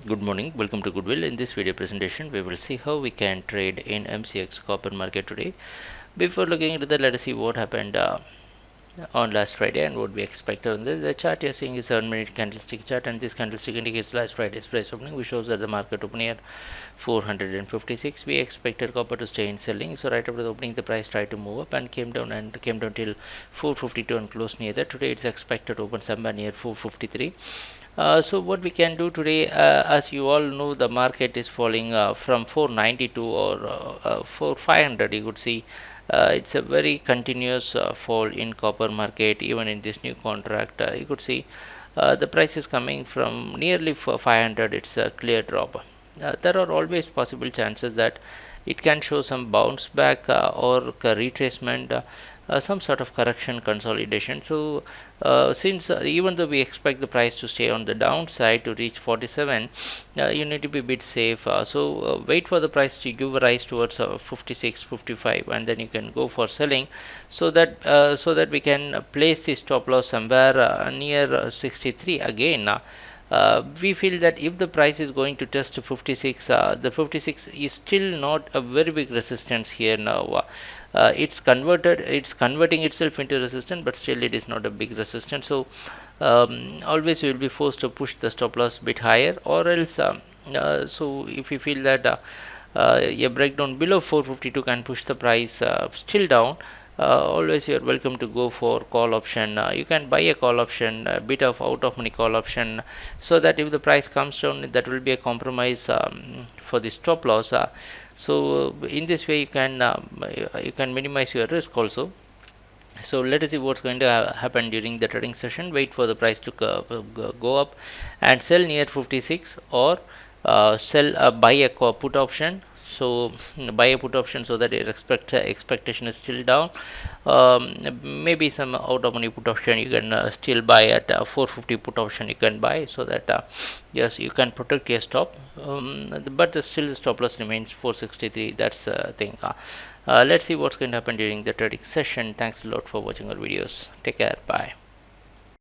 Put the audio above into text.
Good morning, welcome to Goodwill. In this video presentation, we will see how we can trade in MCX copper market today. Before looking into that, let us see what happened on last Friday and what we expected on the chart. You're seeing is 7-minute candlestick chart, and this candlestick indicates last Friday's price opening, which shows that the market opened at 456. We expected copper to stay in selling, so right after the opening, the price tried to move up and came down till 452 and closed near that. Today, it's expected to open somewhere near 453. So what we can do today, as you all know, the market is falling from 492 or 500. You could see it's a very continuous fall in copper market. Even in this new contract, you could see the price is coming from nearly for 500. It's a clear drop. There are always possible chances that it can show some bounce back or retracement, some sort of correction consolidation. So since even though we expect the price to stay on the downside to reach 47, you need to be a bit safe. So wait for the price to give rise towards 56, 55, and then you can go for selling, so that we can place the stop loss somewhere near 63 again. We feel that if the price is going to test 56, the 56 is still not a very big resistance here now. It's converting itself into resistance, but still it is not a big resistance. So always you will be forced to push the stop loss bit higher, or else so if you feel that a breakdown below 452 can push the price still down, always you are welcome to go for call option. You can buy a call option, a bit of out of money call option, so that if the price comes down, that will be a compromise for the stop loss. So in this way you can minimize your risk also. So let us see what's going to happen during the trading session. Wait for the price to go up and sell near 56, or buy a put option. So buy a put option so that your expectation is still down. Maybe some out of money put option you can still buy at 450 put option you can buy, so that yes, you can protect your stop, but still the stop loss remains 463. That's the thing. Let's see what's going to happen during the trading session. Thanks a lot for watching our videos. Take care. Bye.